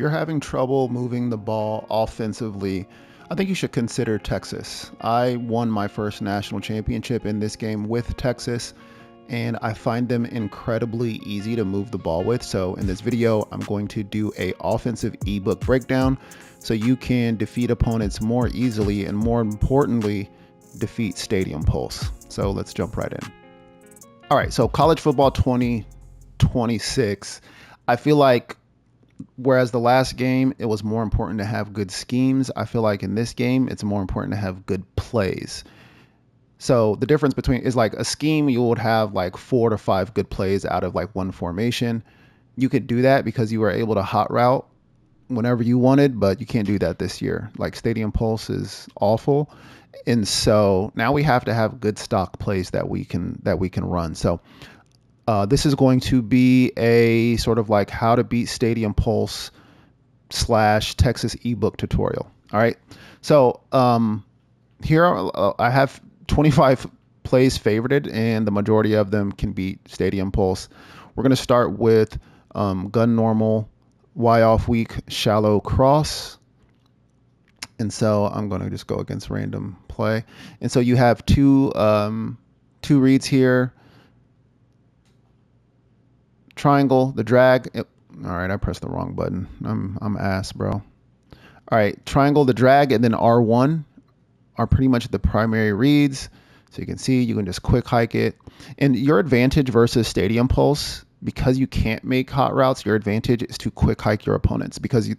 you're having trouble moving the ball offensively, I think you should consider Texas. I won my first national championship in this game with Texas, and I find them incredibly easy to move the ball with. So in this video, I'm going to do a offensive ebook breakdown so you can defeat opponents more easily and, more importantly, defeat Stadium Pulse. So let's jump right in. All right, so college football 2026, I feel like whereas the last game, it was more important to have good schemes, I feel like in this game, it's more important to have good plays. So the difference between is like a scheme, you would have like 4 to 5 good plays out of like one formation. You could do that because you were able to hot route whenever you wanted, but you can't do that this year. Like Stadium Pulse is awful. And so now we have to have good stock plays that we can run. So this is going to be a sort of like how to beat Stadium Pulse / Texas ebook tutorial. All right. So here I have 25 plays favorited, and the majority of them can beat Stadium Pulse. We're going to start with gun normal, Y off weak, shallow cross. And so I'm going to just go against random play. And so you have two reads here. Triangle, the drag. All right, I pressed the wrong button. I'm ass, bro. All right, triangle, the drag, and then R1 are pretty much the primary reads. So you can see you can just quick hike it. And your advantage versus Stadium Pulse, because you can't make hot routes, your advantage is to quick hike your opponents because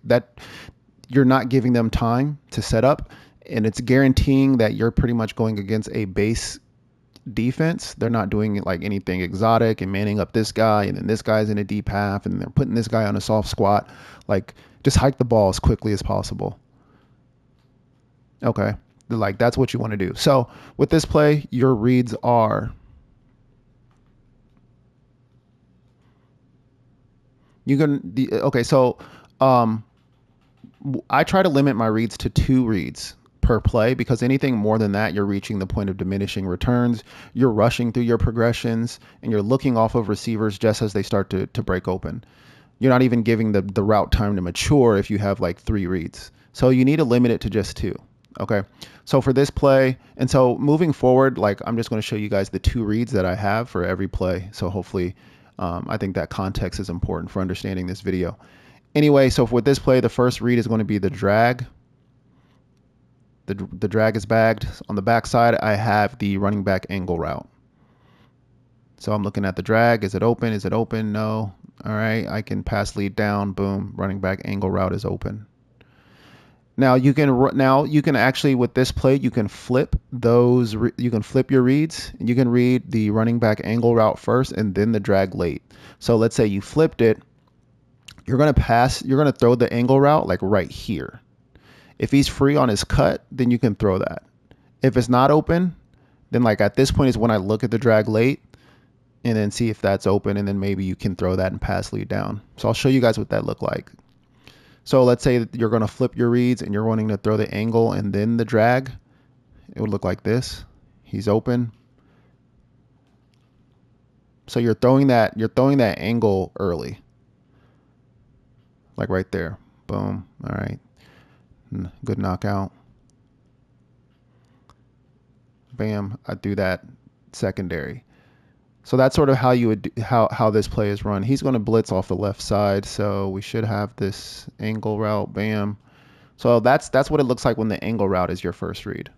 you're not giving them time to set up, and it's guaranteeing that you're pretty much going against a base defense. They're not doing like anything exotic and manning up this guy and then this guy's in a deep half and they're putting this guy on a soft squat. Like, just hike the ball as quickly as possible. Okay, like that's what you want to do. So with this play, your reads are I try to limit my reads to 2 reads per play, because anything more than that, you're reaching the point of diminishing returns. You're rushing through your progressions and you're looking off of receivers just as they start to break open. You're not even giving the route time to mature if you have like 3 reads. So you need to limit it to just 2. Okay. So for this play, and so moving forward, like I'm just going to show you guys the 2 reads that I have for every play. So hopefully, I think that context is important for understanding this video. Anyway, so with this play, the first read is going to be the drag. The drag is bagged. On the back side, I have the running back angle route. So I'm looking at the drag. Is it open? Is it open? No. All right. I can pass lead down. Boom. Running back angle route is open. Now you can actually, with this play, you can flip those. You can flip your reads. And you can read the running back angle route first and then the drag late. So let's say you flipped it. You're going to throw the angle route like right here. If he's free on his cut, then you can throw that. If it's not open, then like at this point is when I look at the drag late and then see if that's open, and then maybe you can throw that and pass lead down. So I'll show you guys what that look like. So let's say that you're going to flip your reads and you're wanting to throw the angle and then the drag. It would look like this. He's open. So you're throwing that angle early. Like right there. Boom. All right. Good knockout. Bam. I do that secondary. So that's sort of how you would how this play is run. He's going to blitz off the left side, so we should have this angle route. Bam. So that's what it looks like when the angle route is your first read.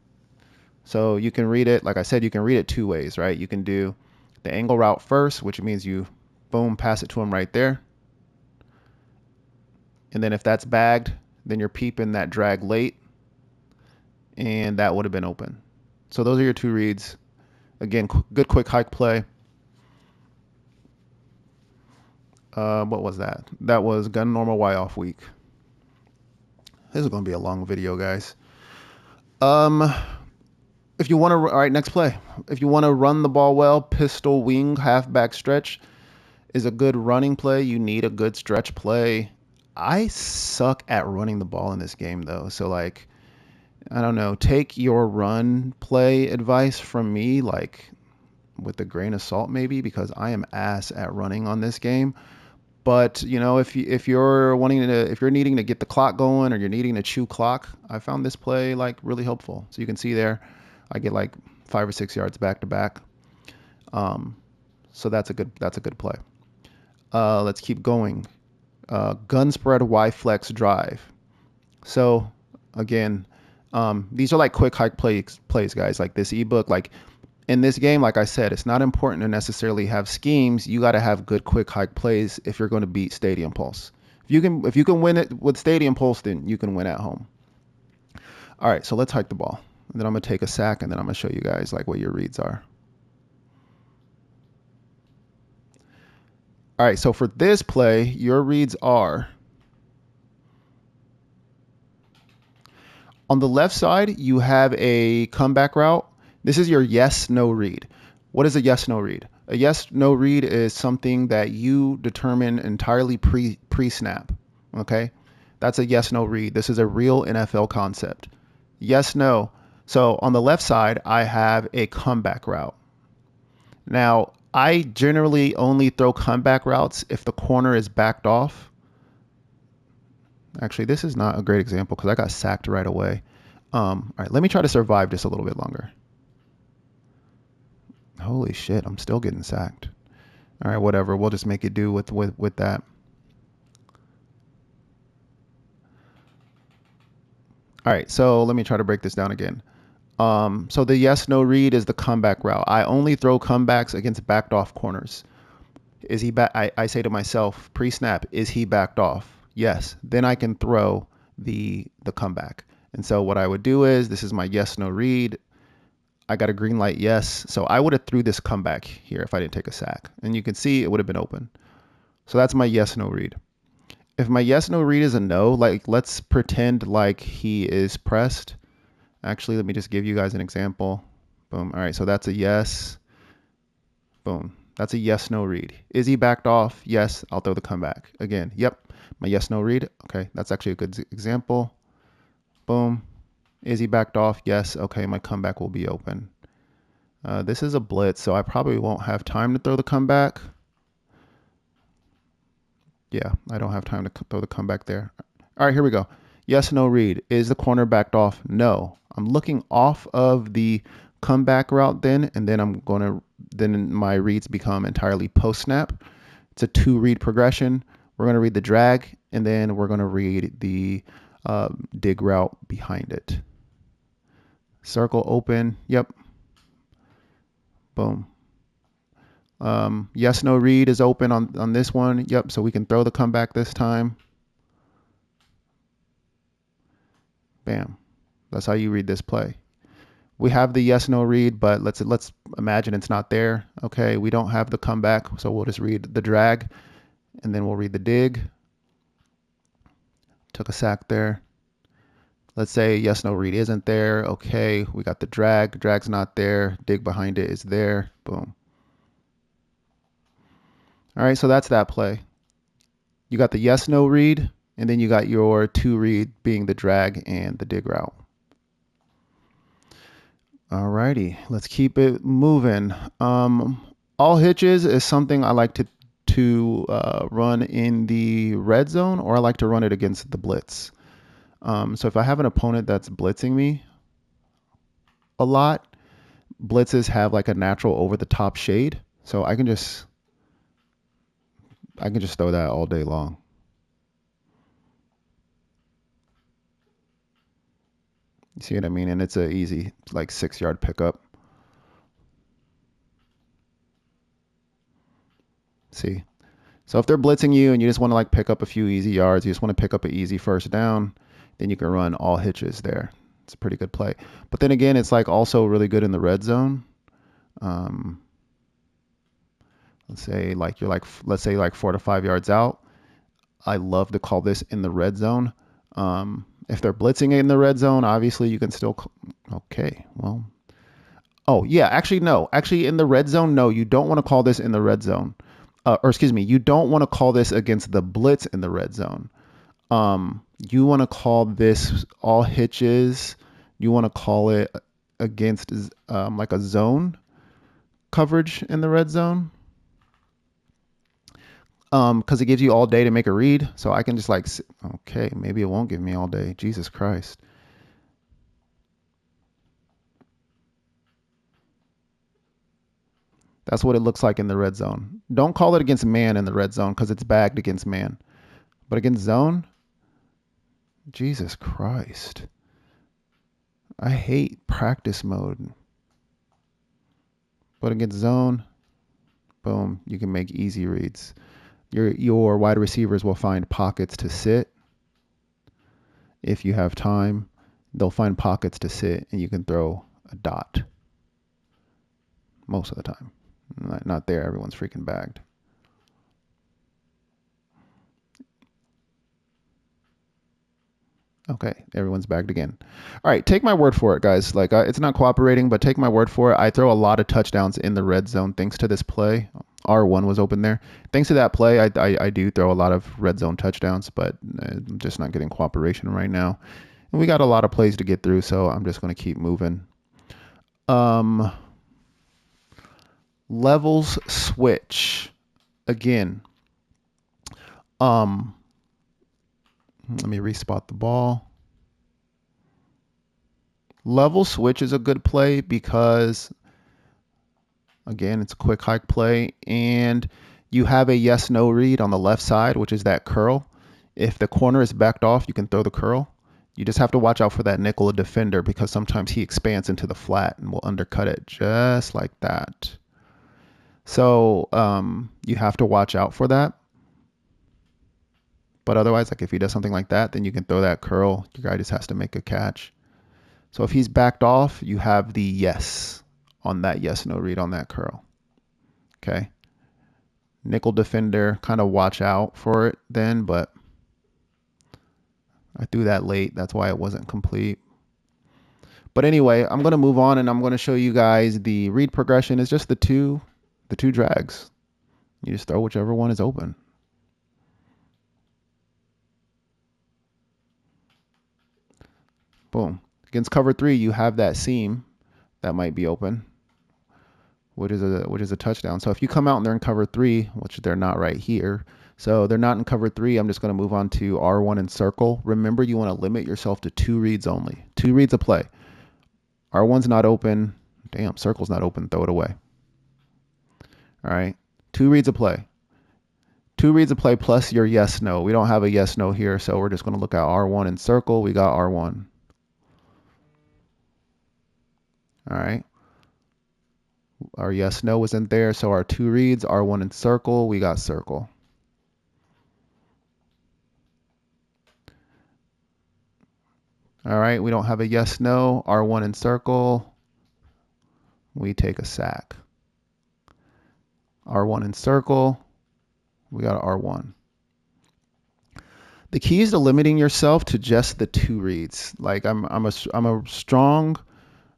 So you can read it, like I said, you can read it 2 ways, right? You can do the angle route first, which means you boom, pass it to him right there. And then if that's bagged, then you're peeping that drag late, and that would have been open. So those are your 2 reads. Again, good quick hike play. What was that? That was gun normal, Y off weak. This is going to be a long video, guys. If you want to, all right, next play. If you want to run the ball well, pistol wing halfback stretch is a good running play. You need a good stretch play. I suck at running the ball in this game, though. So, like, I don't know. Take your run play advice from me, like, with a grain of salt, maybe, because I am ass at running on this game. But you know, if you're wanting to, if you're needing to get the clock going or you're needing to chew clock, I found this play like really helpful. So you can see there, I get like 5 or 6 yards back to back. So that's a good play. Let's keep going. Gun spread Y flex drive. So again, these are like quick hike plays, guys. Like this ebook, like in this game, like I said, it's not important to necessarily have schemes. You got to have good quick hike plays if you're going to beat Stadium Pulse. If you can win it with Stadium Pulse, then you can win at home. All right, so let's hike the ball. And then I'm gonna take a sack, and then I'm gonna show you guys like what your reads are. All right, so for this play, your reads are on the left side, you have a comeback route. This is your yes, no read. What is a yes, no read? A yes, no read is something that you determine entirely pre-snap. Okay, that's a yes, no read. This is a real NFL concept. Yes, no. So on the left side, I have a comeback route. Now, I generally only throw comeback routes if the corner is backed off. Actually, this is not a great example because I got sacked right away. All right, let me try to survive just a little bit longer. Holy shit, I'm still getting sacked. All right, whatever. We'll just make it do with that. All right, so let me try to break this down again. So the yes, no read is the comeback route. I only throw comebacks against backed off corners. Is he back? I say to myself, pre-snap, is he backed off? Yes. Then I can throw the comeback. And so what I would do is, this is my yes, no read. I got a green light, yes. So I would have threw this comeback here if I didn't take a sack. And you can see it would have been open. So that's my yes, no read. If my yes, no read is a no, like let's pretend like he is pressed. Actually, let me just give you guys an example. Boom. All right, so that's a yes. Boom. That's a yes, no read. Is he backed off? Yes, I'll throw the comeback. Again, yep, my yes, no read. Okay, that's actually a good example. Boom. Is he backed off? Yes. Okay, my comeback will be open. This is a blitz, so I probably won't have time to throw the comeback. Yeah, I don't have time to throw the comeback there. All right, here we go. Yes, no read. Is the corner backed off? No. I'm looking off of the comeback route then, and then my reads become entirely post snap. It's a 2-read progression. We're going to read the drag, and then we're going to read the dig route behind it. Circle open. Yep. Boom. Yes, no read is open on this one. Yep. So we can throw the comeback this time. Bam. That's how you read this play. We have the yes, no read, but let's imagine it's not there. Okay. We don't have the comeback. So we'll just read the drag, and then we'll read the dig. Took a sack there. Let's say yes, no read isn't there. Okay. We got the drag. Drag's not there. Dig behind it is there. Boom. All right, so that's that play. You got the yes, no read, and then you got your 2-read being the drag and the dig route. All righty, let's keep it moving. All hitches is something I like to run in the red zone, or I like to run it against the blitz. So if I have an opponent that's blitzing me a lot, blitzes have like a natural over-the-top shade, so I can just throw that all day long. You see what I mean? And it's a easy like 6-yard pickup. See? So if they're blitzing you and you just want to like pick up a few easy yards, you just want to pick up an easy first down, then you can run all hitches there. It's a pretty good play. But then again, it's like also really good in the red zone. Let's say like let's say like 4 to 5 yards out. I love to call this in the red zone. If they're blitzing in the red zone, obviously you can still, okay, well, oh yeah, actually, no, actually in the red zone, no, you don't want to call this in the red zone. Or excuse me, you don't want to call this against the blitz in the red zone. You want to call this all hitches. You want to call it against like a zone coverage in the red zone. because it gives you all day to make a read. So I can just like, okay, maybe it won't give me all day. Jesus Christ. That's what it looks like in the red zone. Don't call it against man in the red zone because it's bagged against man. But against zone, Jesus Christ. I hate practice mode. But against zone, boom, you can make easy reads. Your wide receivers will find pockets to sit. If you have time, they'll find pockets to sit and you can throw a dot. Most of the time. Not there, everyone's freaking bagged. Okay, everyone's bagged again. All right, take my word for it, guys. Like, it's not cooperating, but take my word for it. I throw a lot of touchdowns in the red zone thanks to this play. R1 was open there. Thanks to that play, I do throw a lot of red zone touchdowns, but I'm just not getting cooperation right now. And we got a lot of plays to get through, so I'm just going to keep moving. Levels switch. Again, let me respot the ball. Level switch is a good play because, again, it's a quick hike play, and you have a yes-no read on the left side, which is that curl. If the corner is backed off, you can throw the curl. You just have to watch out for that nickel defender because sometimes he expands into the flat and will undercut it just like that. So you have to watch out for that. But otherwise, like if he does something like that, then you can throw that curl. Your guy just has to make a catch. So if he's backed off, you have the yes on that yes-no read on that curl. Okay. Nickel defender, kind of watch out for it then, but I threw that late. That's why it wasn't complete. But anyway, I'm going to move on and I'm going to show you guys the read progression. It's just the two drags. You just throw whichever one is open. Boom. Against cover 3, you have that seam that might be open, which is a touchdown. So if you come out and they're in cover 3, which they're not right here, so they're not in cover 3, I'm just going to move on to R1 and circle. Remember, you want to limit yourself to 2 reads only. 2 reads a play. R1's not open. Damn, circle's not open. Throw it away. All right. 2 reads a play. 2 reads a play plus your yes, no. We don't have a yes, no here, so we're just going to look at R1 and circle. We got R1. All right. Our yes, no wasn't there, so our 2 reads, R1 and circle, we got circle. All right, we don't have a yes, no, R1 and circle, we take a sack. R1 and circle, we got R1. The key is to limiting yourself to just the 2 reads. Like I'm a strong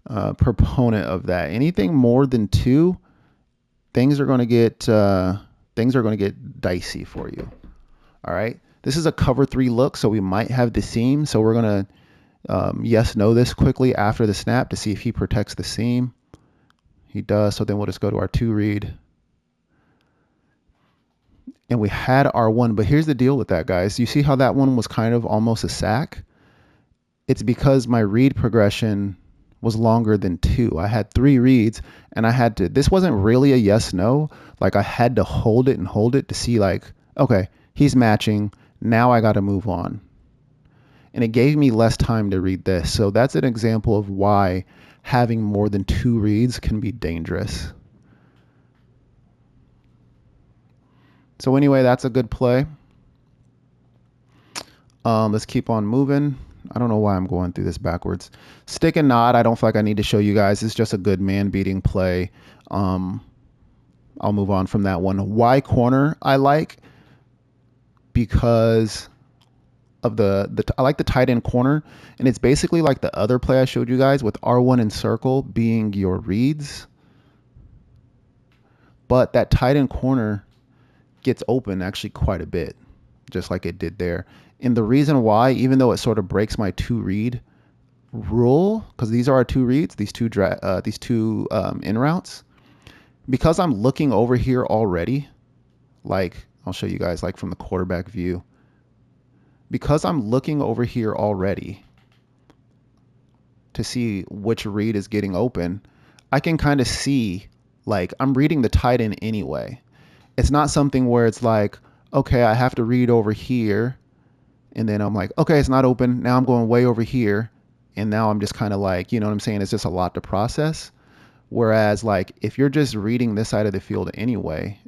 proponent of that. Anything more than 2, things are going to get dicey for you. All right. This is a cover 3 look, so we might have the seam. So we're going to yes, no this quickly after the snap to see if he protects the seam. He does. So then we'll just go to our 2 read. And we had R1, but here's the deal with that, guys. You see how that one was kind of almost a sack? It's because my read progression was longer than 2. I had 3 reads and I had to, this wasn't really a yes, no. Like I had to hold it to see like, okay, he's matching. Now I got to move on. And it gave me less time to read this. So that's an example of why having more than 2 reads can be dangerous. So anyway, that's a good play. Let's keep on moving. I don't know why I'm going through this backwards. Stick and nod, I don't feel like I need to show you guys. It's just a good man-beating play. I'll move on from that one. Y corner I like because of I like the tight end corner, and it's basically like the other play I showed you guys with R1 and circle being your reads. But that tight end corner gets open actually quite a bit, just like it did there. And the reason why, even though it sort of breaks my 2 read rule, because these are our 2 reads, these two in routes, because I'm looking over here already, like, I'll show you guys like from the quarterback view. Because I'm looking over here already to see which read is getting open, I can kind of see, like, I'm reading the tight end anyway. It's not something where it's like, okay, I have to read over here, and then I'm like, okay, it's not open. Now I'm going way over here, and now I'm just kind of like, you know what I'm saying? It's just a lot to process. Whereas, like, if you're just reading this side of the field anyway,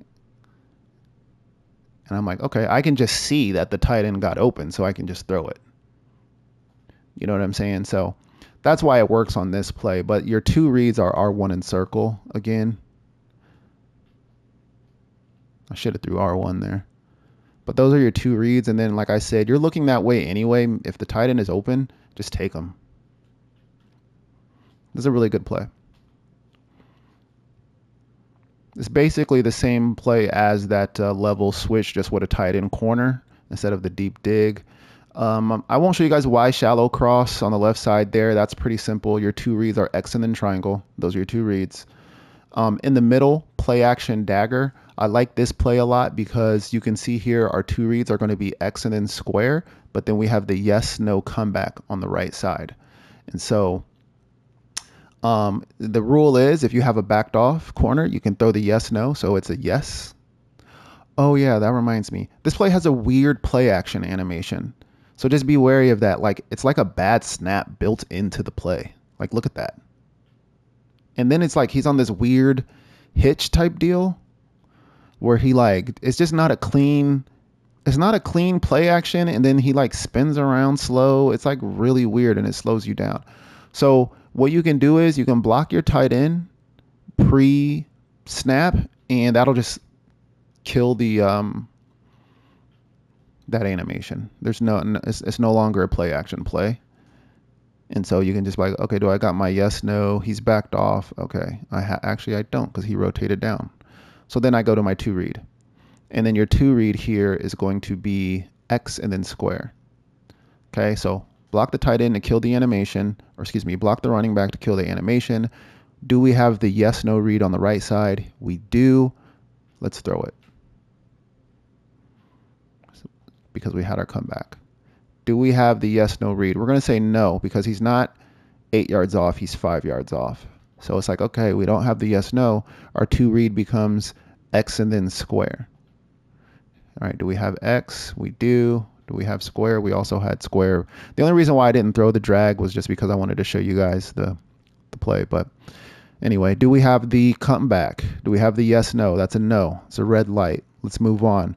and I'm like, okay, I can just see that the tight end got open, so I can just throw it. You know what I'm saying? So that's why it works on this play. But your two reads are R1 and circle again. I should have threw R1 there. But those are your two reads. And then, like I said, you're looking that way anyway. If the tight end is open, just take them. This is a really good play. It's basically the same play as that level switch, just with a tight end corner instead of the deep dig. I won't show you guys why shallow cross on the left side there. That's pretty simple. Your two reads are X and then triangle. Those are your two reads. In the middle, play action dagger. I like this play a lot because you can see here our two reads are going to be X and then square, but then we have the yes, no comeback on the right side. And so the rule is if you have a backed off corner, you can throw the yes, no. So it's a yes. Oh yeah, that reminds me. This play has a weird play action animation. So just be wary of that. Like, it's like a bad snap built into the play. Like, look at that. And then it's like he's on this weird hitch type deal where he like, it's just not a clean, it's not a clean play action. And then he like spins around slow. It's like really weird and it slows you down. So what you can do is you can block your tight end pre-snap, and that'll just kill the that animation. There's it's no longer a play action play. And so you can just like, okay, do I got my yes, no, he's backed off. Okay, actually I don't, because he rotated down. So then I go to my two read, and then your two read here is going to be X and then square. Okay, so block the tight end to kill the animation, or excuse me, block the running back to kill the animation. Do we have the yes, no read on the right side? We do. Let's throw it, because we had our comeback. Do we have the yes, no read? We're going to say no, because he's not 8 yards off, he's 5 yards off. So it's like, okay, we don't have the yes, no. Our two read becomes X and then square. All right, do we have X? We do. Do we have square? We also had square. The only reason why I didn't throw the drag was just because I wanted to show you guys the play. But anyway, do we have the comeback? Do we have the yes, no? That's a no. It's a red light. Let's move on.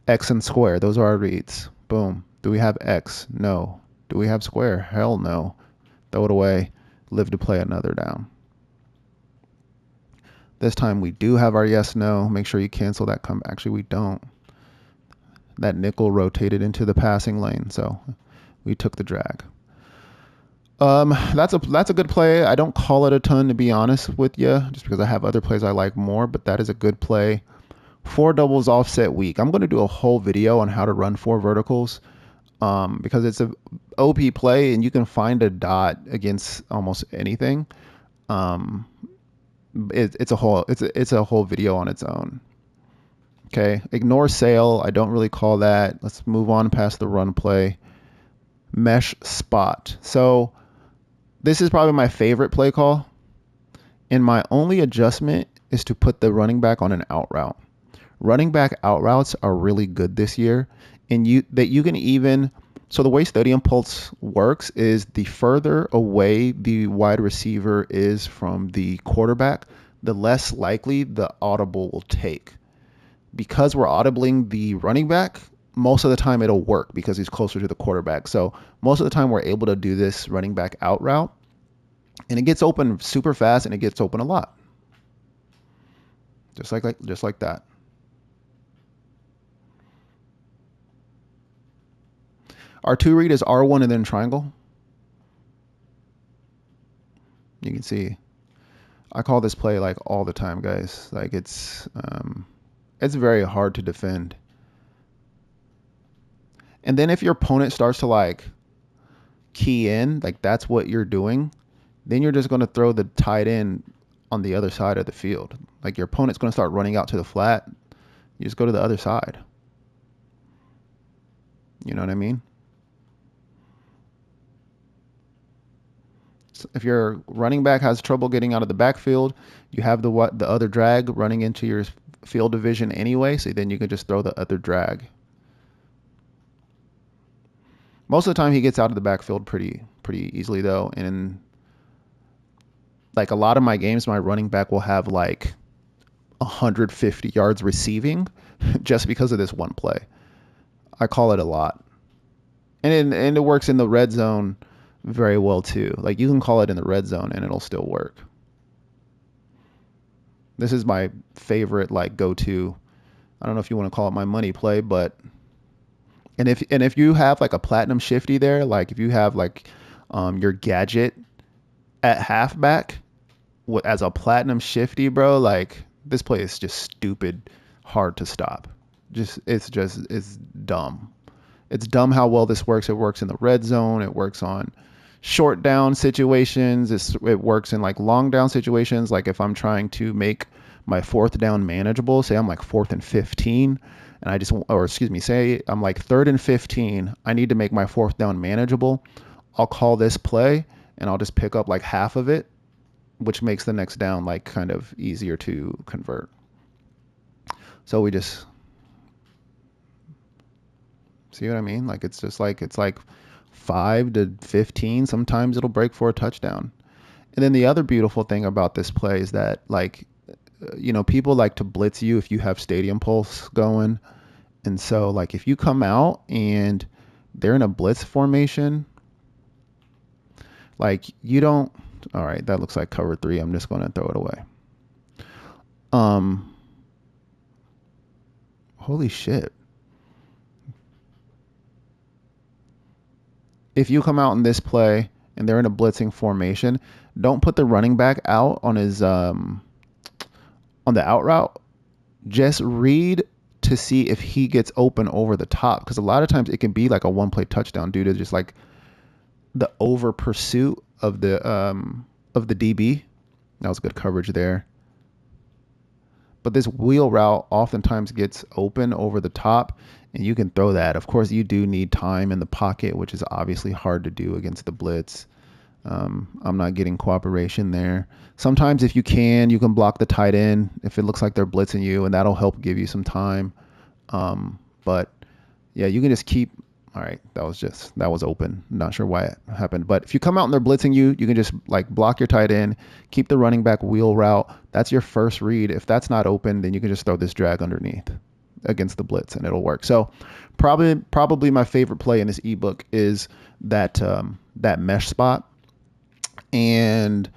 X and square, those are our reads. Boom. Do we have X? No. Do we have square? Hell no. Throw it away. Live to play another down. This time we do have our yes, no. Make sure you cancel that comeback. Actually, we don't. That nickel rotated into the passing lane, so we took the drag. That's a good play. I don't call it a ton, to be honest with you, just because I have other plays I like more, but that is a good play. 4 doubles offset weak. I'm going to do a whole video on how to run 4 verticals, because it's a OP play and you can find a dot against almost anything. It's a whole video on its own. Okay, ignore sail. I don't really call that. Let's move on past the run play. Mesh spot. So this is probably my favorite play call, and my only adjustment is to put the running back on an out route. Running back out routes are really good this year, and you can even, so the way Stadium Pulse works is the further away the wide receiver is from the quarterback, the less likely the audible will take. Because we're audibling the running back, most of the time it'll work because he's closer to the quarterback. So most of the time we're able to do this running back out route, and it gets open super fast and it gets open a lot. Just like that. Our two read is R1 and then triangle. You can see I call this play like all the time, guys. Like it's very hard to defend. And then if your opponent starts to like key in, like that's what you're doing, then you're just going to throw the tight end on the other side of the field. Like your opponent's going to start running out to the flat. You just go to the other side. You know what I mean? So if your running back has trouble getting out of the backfield, you have the other drag running into your field division anyway, so then you can just throw the other drag. Most of the time he gets out of the backfield pretty easily though, and like a lot of my games, my running back will have like 150 yards receiving just because of this one play. I call it a lot. And it works in the red zone very well too. Like you can call it in the red zone and it'll still work. This is my favorite like go-to. I don't know if you want to call it my money play, but if you have like a platinum shifty there, like if you have like your gadget at halfback as a platinum shifty, bro, like this play is just stupid hard to stop. It's dumb. It's dumb how well this works. It works in the red zone. It works on short down situations. It works in like long down situations. Like if I'm trying to make my fourth down manageable, say I'm like 4th and 15, and say I'm like 3rd and 15. I need to make my 4th down manageable. I'll call this play and I'll just pick up like half of it, which makes the next down like kind of easier to convert. So we just see what I mean? Like it's like 5 to 15. Sometimes it'll break for a touchdown. And then the other beautiful thing about this play is that like, people like to blitz you if you have stadium pulse going. And so like if you come out and they're in a blitz formation, like you don't, all right, that looks like cover 3. I'm just going to throw it away. Holy shit. If you come out in this play and they're in a blitzing formation, don't put the running back out on his on the out route. Just read to see if he gets open over the top, because a lot of times it can be like a one play touchdown due to just like the over pursuit of the DB. That was good coverage there. But this wheel route oftentimes gets open over the top, and you can throw that. Of course, you do need time in the pocket, which is obviously hard to do against the blitz. I'm not getting cooperation there. Sometimes if you can block the tight end if it looks like they're blitzing you, and that'll help give you some time. But yeah, you can just keep. All right, that was open. Not sure why it happened. But if you come out and they're blitzing you, you can just like block your tight end, keep the running back wheel route. That's your first read. If that's not open, then you can just throw this drag underneath against the blitz and it'll work. So probably my favorite play in this ebook is that mesh spot. And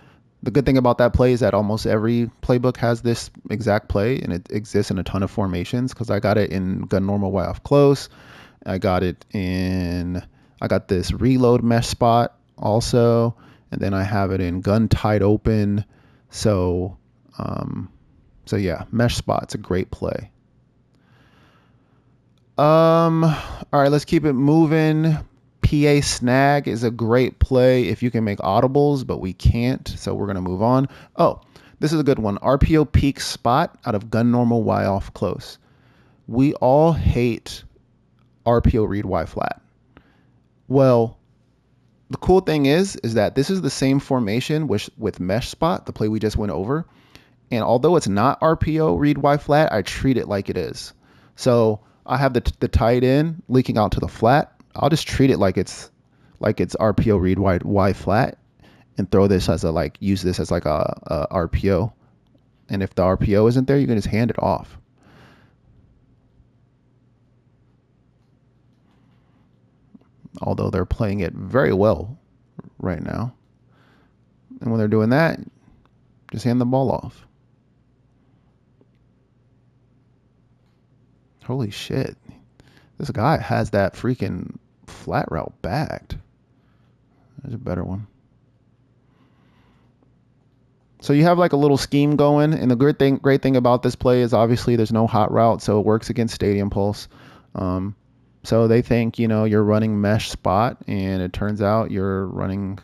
the good thing about that play is that almost every playbook has this exact play, and it exists in a ton of formations, because I got it in gun normal Y off close. I got this reload mesh spot also, and then I have it in gun tight open. So yeah, mesh spot's a great play. All right, let's keep it moving. PA snag is a great play if you can make audibles, but we can't, so we're gonna move on. Oh, this is a good one. RPO peak spot out of gun normal Y off close. We all hate RPO read Y flat. Well, the cool thing is that this is the same formation with mesh spot, the play we just went over. And although it's not RPO read Y flat, I treat it like it is. So I have the tight end leaking out to the flat. I'll just treat it like it's RPO read Y flat, and throw this as use this as like a RPO. And if the RPO isn't there, you can just hand it off. Although they're playing it very well right now. And when they're doing that, just hand the ball off. Holy shit. This guy has that freaking flat route backed. There's a better one. So you have like a little scheme going, and the great thing about this play is obviously there's no hot route, so it works against stadium pulse. So they think, you're running mesh spot, and it turns out you're running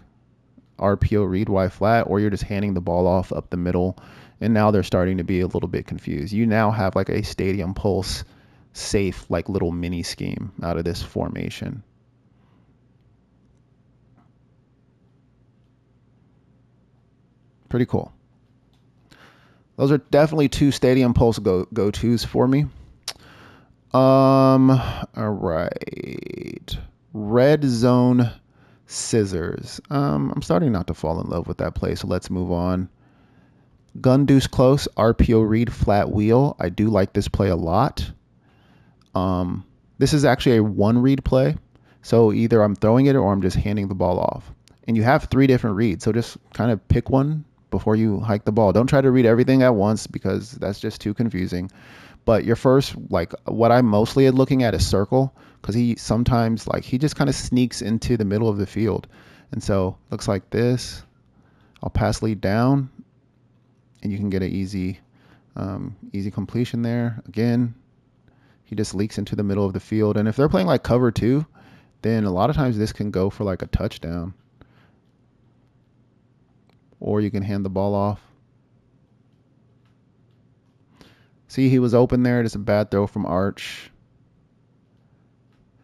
RPO read Y flat, or you're just handing the ball off up the middle And now they're starting to be a little bit confused. You now have like a stadium pulse safe, like little mini scheme out of this formation. Pretty cool. Those are definitely two stadium pulse go-tos for me. All right. Red zone scissors. I'm starting not to fall in love with that play, so let's move on. Gun deuce close, RPO read, flat wheel. I do like this play a lot. This is actually a one read play. So either I'm throwing it or I'm just handing the ball off. And you have 3 different reads. So just kind of pick one before you hike the ball. Don't try to read everything at once because that's just too confusing. But your first, like what I'm mostly looking at is circle, because he sometimes like he just kind of sneaks into the middle of the field. And so looks like this. I'll pass lead down and you can get an easy completion there. Again, he just leaks into the middle of the field. And if they're playing like cover 2, then a lot of times this can go for like a touchdown. Or you can hand the ball off. See, he was open there. Just a bad throw from Arch.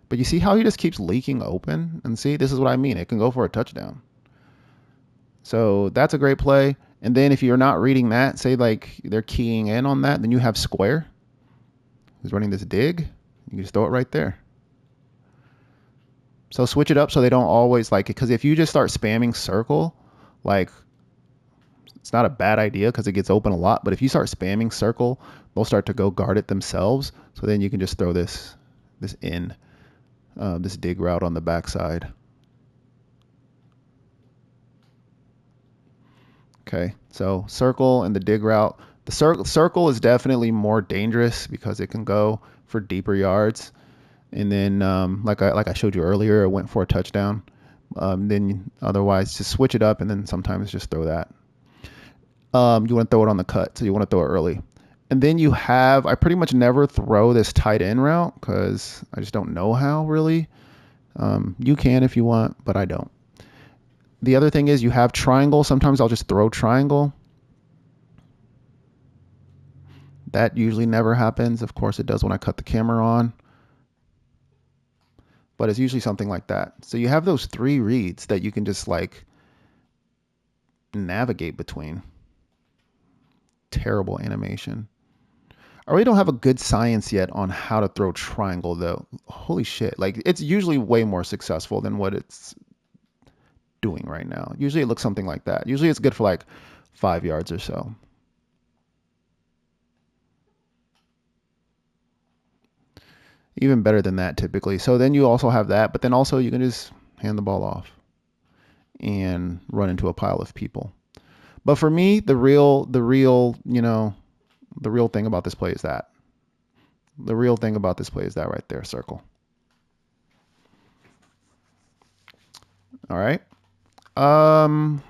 But you see how he just keeps leaking open? And see, this is what I mean. It can go for a touchdown. So that's a great play. And then if you're not reading that, say like they're keying in on that, then you have square. Who's running this dig? You can just throw it right there. So switch it up so they don't always like it. Because if you just start spamming circle, like it's not a bad idea because it gets open a lot. But if you start spamming circle, they'll start to go guard it themselves. So then you can just throw this in, this dig route on the backside. Okay, so circle and the dig route. The circle is definitely more dangerous because it can go for deeper yards. And then, like I showed you earlier, it went for a touchdown. Then otherwise, just switch it up and then sometimes just throw that. You want to throw it on the cut, so you want to throw it early. And then you have, I pretty much never throw this tight end route because I just don't know how really. You can if you want, but I don't. The other thing is you have triangle. Sometimes I'll just throw triangle. That usually never happens. Of course it does when I cut the camera on. But it's usually something like that. So you have those 3 reads that you can just like navigate between. Terrible animation. I really don't have a good science yet on how to throw triangle though. Holy shit. Like it's usually way more successful than what it's doing right now. Usually it looks something like that. Usually it's good for like 5 yards or so. Even better than that typically. So then you also have that, but then also you can just hand the ball off and run into a pile of people. But for me, the real thing about this play is that. The real thing about this play is that right there, circle. All right.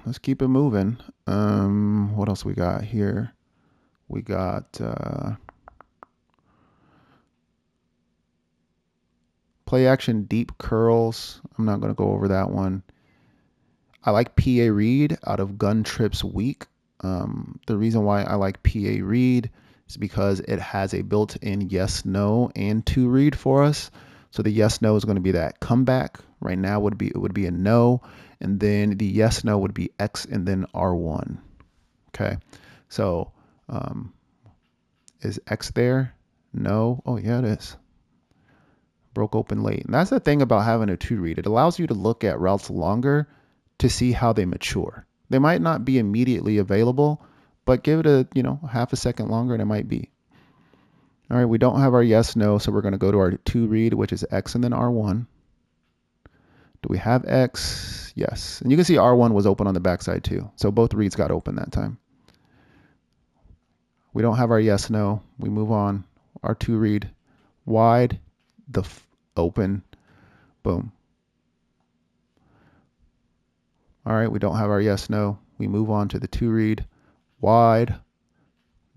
Let's keep it moving. What else we got here? We got play action deep curls. I'm not going to go over that one. I like PA read out of Gun Trips Week. The reason why I like PA read is because it has a built-in yes, no, and to read for us. So the yes, no is going to be that comeback. Right now it would be a no, and then the yes, no would be X and then R1. Okay, so is X there? No. Oh yeah, it is. Broke open late. And that's the thing about having a to read. It allows you to look at routes longer to see how they mature. They might not be immediately available, but give it a, half a second longer and it might be. All right, we don't have our yes, no, so we're going to go to our to read, which is X and then R1. Do we have X? Yes. And you can see R1 was open on the backside too. So both reads got open that time. We don't have our yes, no. We move on. Our to read, wide, the open, boom. All right, we don't have our yes, no. We move on to the to read, wide,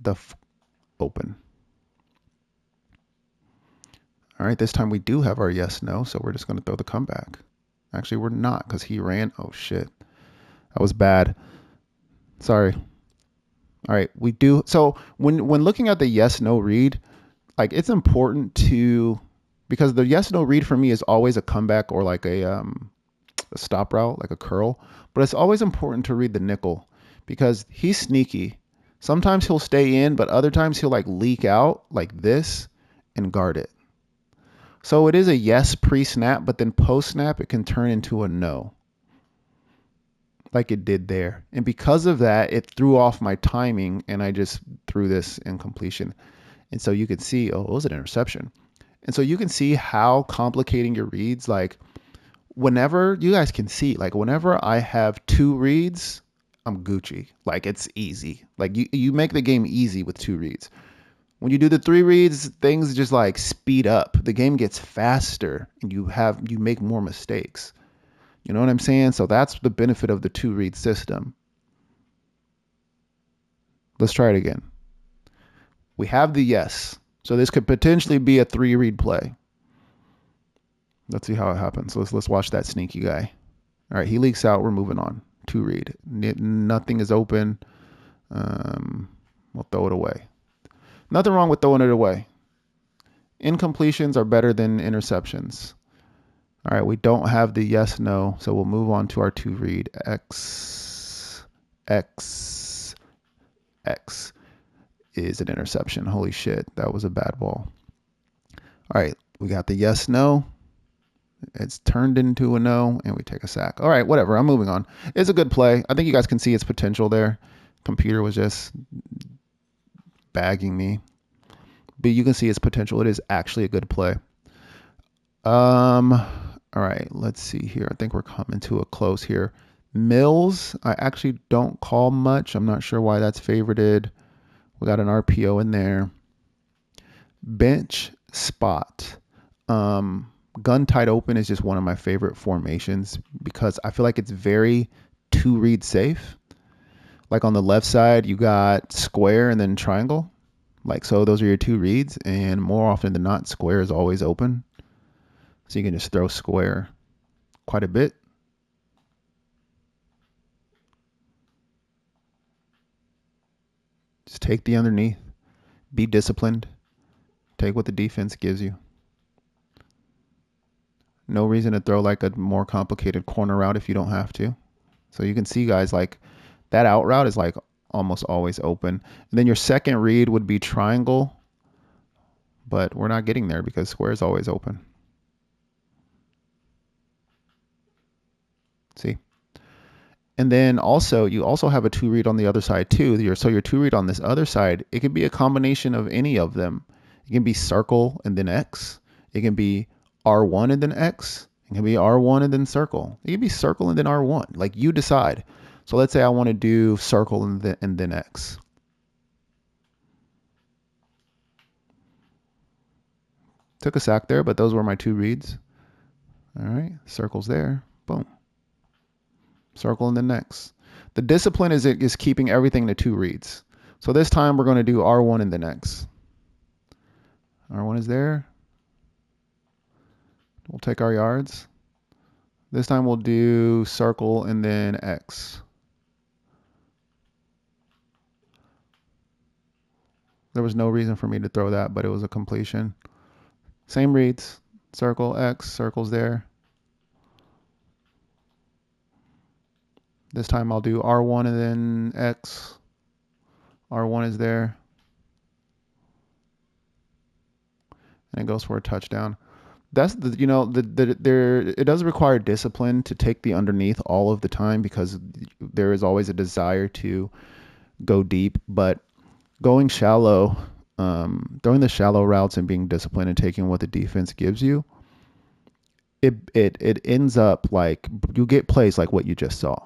the open. All right, this time we do have our yes, no, so we're just going to throw the comeback. Actually, we're not because he ran. Oh, shit. That was bad. Sorry. All right, we do. So when looking at the yes no read, like it's important to, because the yes no read for me is always a comeback or like a stop route, like a curl. But it's always important to read the nickel because he's sneaky. Sometimes he'll stay in, but other times he'll like leak out like this and guard it. So it is a yes pre-snap, but then post-snap it can turn into a no, like it did there. And because of that, it threw off my timing and I just threw this incompletion. And so you can see, oh, it was an interception. And so you can see how complicating your reads, like whenever you guys can see, like whenever I have two reads, I'm Gucci. Like it's easy. Like you make the game easy with two reads. When you do the three reads, things just like speed up. The game gets faster and you make more mistakes. You know what I'm saying? So that's the benefit of the two read system. Let's try it again. We have the yes. So this could potentially be a three read play. Let's see how it happens. So let's watch that sneaky guy. All right, he leaks out. We're moving on. Two read. Nothing is open. We'll throw it away. Nothing wrong with throwing it away. Incompletions are better than interceptions. All right, we don't have the yes, no, so we'll move on to our two read. X is an interception. Holy shit, that was a bad ball. All right, we got the yes, no. It's turned into a no, and we take a sack. All right, whatever. I'm moving on. It's a good play. I think you guys can see its potential there. Computer was just bagging me. But you can see its potential. It is actually a good play. All right, let's see here. I think we're coming to a close here. Mills, I actually don't call much. I'm not sure why that's favorited. We got an RPO in there. Bench spot. Gun tight open is just one of my favorite formations because I feel like it's very two read safe. Like on the left side, you got square and then triangle. Like, so those are your two reads, and more often than not, square is always open. So you can just throw square quite a bit. Just take the underneath. Be disciplined. Take what the defense gives you. No reason to throw like a more complicated corner route if you don't have to. So you can see, guys, like that out route is like almost always open. And then your second read would be triangle, but we're not getting there because square is always open. See? And then also, you also have a two read on the other side too. So your two read on this other side, it can be a combination of any of them. It can be circle and then X. It can be R1 and then X. It can be R1 and then circle. It can be circle and then R1. Like you decide. So let's say I want to do circle and then X. Took a sack there, but those were my two reads. All right, circle's there. Boom. Circle and then X. The discipline is keeping everything to two reads. So this time we're going to do R1 and then X. R1 is there. We'll take our yards. This time we'll do circle and then X. There was no reason for me to throw that, but it was a completion. Same reads. Circle, X, circle's there. This time I'll do R1 and then X. R1 is there. And it goes for a touchdown. That's the, you know, there, it does require discipline to take the underneath all of the time because there is always a desire to go deep, but going shallow, throwing the shallow routes and being disciplined and taking what the defense gives you, it ends up like you get plays like what you just saw,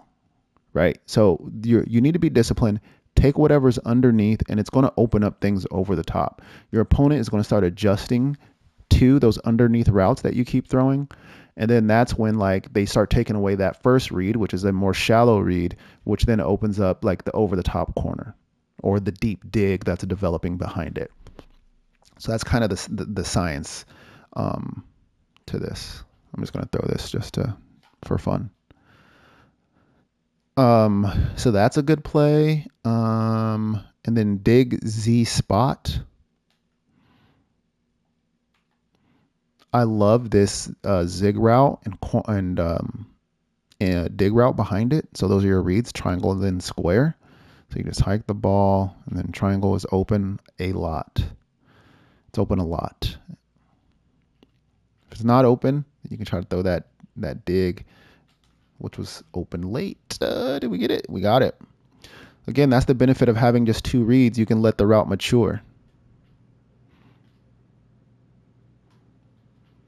right? So you need to be disciplined. Take whatever's underneath, and it's going to open up things over the top. Your opponent is going to start adjusting to those underneath routes that you keep throwing. And then that's when like they start taking away that first read, which is a more shallow read, which then opens up like the over the top corner or the deep dig that's developing behind it. So that's kind of the science to this. I'm just going to throw this just for fun. So that's a good play. And then dig Z spot. I love this zig route and dig route behind it. So those are your reads: triangle and then square. So you just hike the ball, and then triangle is open a lot. It's open a lot. If it's not open, you can try to throw that dig, which was open late. Did we get it? We got it. Again, that's the benefit of having just two reads. You can let the route mature.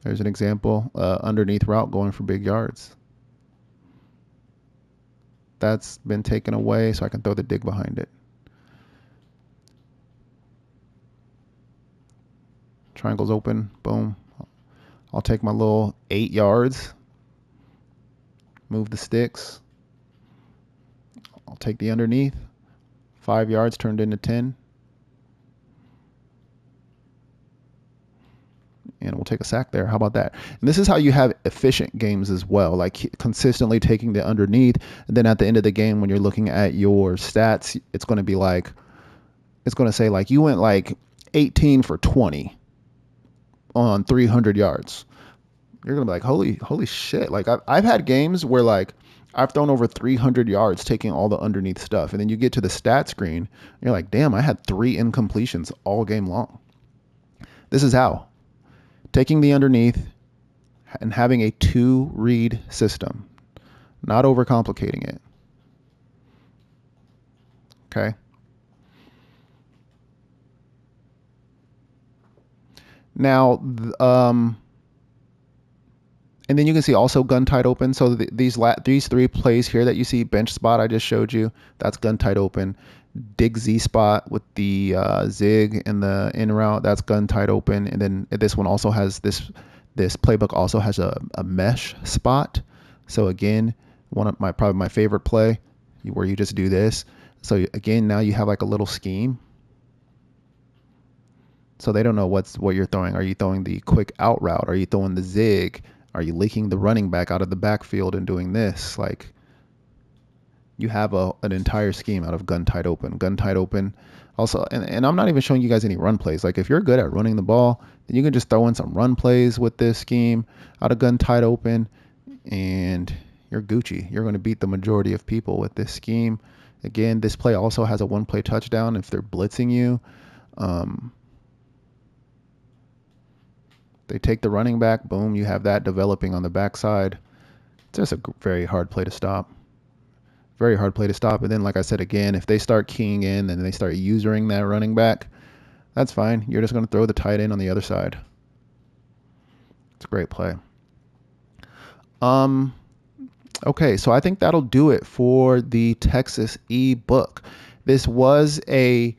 There's an example, underneath route going for big yards. That's been taken away, so I can throw the dig behind it. Triangle's open, boom. I'll take my little 8 yards, move the sticks. I'll take the underneath, 5 yards turned into 10. And we'll take a sack there. How about that? And this is how you have efficient games as well, like consistently taking the underneath. And then at the end of the game, when you're looking at your stats, it's going to be like, it's going to say like you went like 18 for 20 on 300 yards. You're going to be like, holy shit. Like I've had games where like I've thrown over 300 yards taking all the underneath stuff. And then you get to the stat screen. And you're like, damn, I had 3 incompletions all game long. This is how. Taking the underneath and having a 2-read system, not overcomplicating it. Okay. Now, and then you can see also gun tight open. So these 3 plays here that you see, bench spot I just showed you, that's gun tight open. Dig Z spot with the zig and the in route, that's gun tight open. And then this one also has this playbook also has a mesh spot. So again, probably my favorite play where you just do this. So again, now you have like a little scheme. So they don't know what you're throwing. Are you throwing the quick out route? Are you throwing the zig? Are you leaking the running back out of the backfield and doing this? Like, you have an entire scheme out of gun tight open. Also, and I'm not even showing you guys any run plays. Like if you're good at running the ball, then you can just throw in some run plays with this scheme out of gun tight open, and you're Gucci. You're going to beat the majority of people with this scheme. Again, this play also has a 1-play touchdown if they're blitzing you. They take the running back, boom, you have that developing on the backside. It's just a very hard play to stop. Very hard play to stop. And then, like I said, again, if they start keying in and they start using that running back, that's fine. You're just going to throw the tight end on the other side. It's a great play. Okay, so I think that'll do it for the Texas ebook. This was a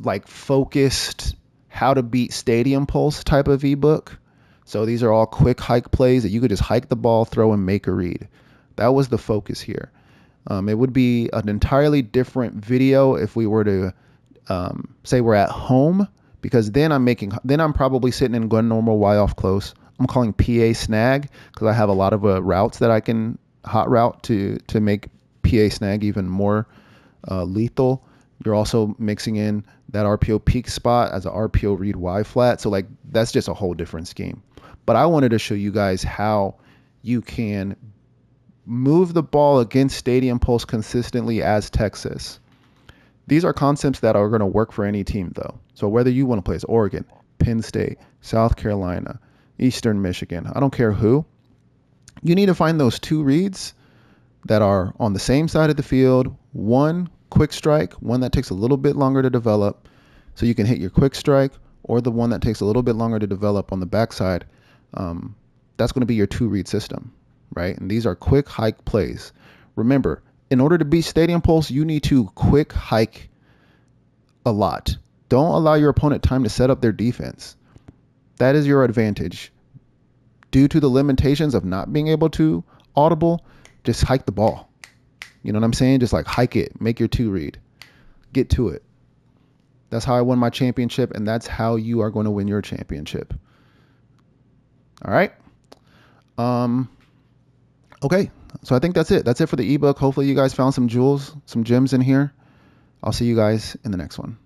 like focused how to beat stadium pulse type of ebook. So these are all quick hike plays that you could just hike the ball, throw, and make a read. That was the focus here. It would be an entirely different video if we were to say we're at home, because then I'm probably sitting in gun normal, Y off close. I'm calling PA snag because I have a lot of routes that I can hot route to make PA snag even more lethal. You're also mixing in that RPO peak spot as an RPO read Y flat. So like that's just a whole different scheme. But I wanted to show you guys how you can move the ball against stadium pulse consistently as Texas. These are concepts that are going to work for any team though. So whether you want to play as Oregon, Penn State, South Carolina, Eastern Michigan, I don't care who, you need to find those 2 reads that are on the same side of the field. One quick strike, one that takes a little bit longer to develop, so you can hit your quick strike, or the one that takes a little bit longer to develop on the backside. That's going to be your 2-read system, right? And these are quick hike plays. Remember, in order to beat stadium pulse, you need to quick hike a lot. Don't allow your opponent time to set up their defense. That is your advantage. Due to the limitations of not being able to audible, just hike the ball. You know what I'm saying? Just like hike it, make your 2-read, get to it. That's how I won my championship, and that's how you are going to win your championship. All right. Okay. So I think that's it. That's it for the ebook. Hopefully you guys found some jewels, some gems in here. I'll see you guys in the next one.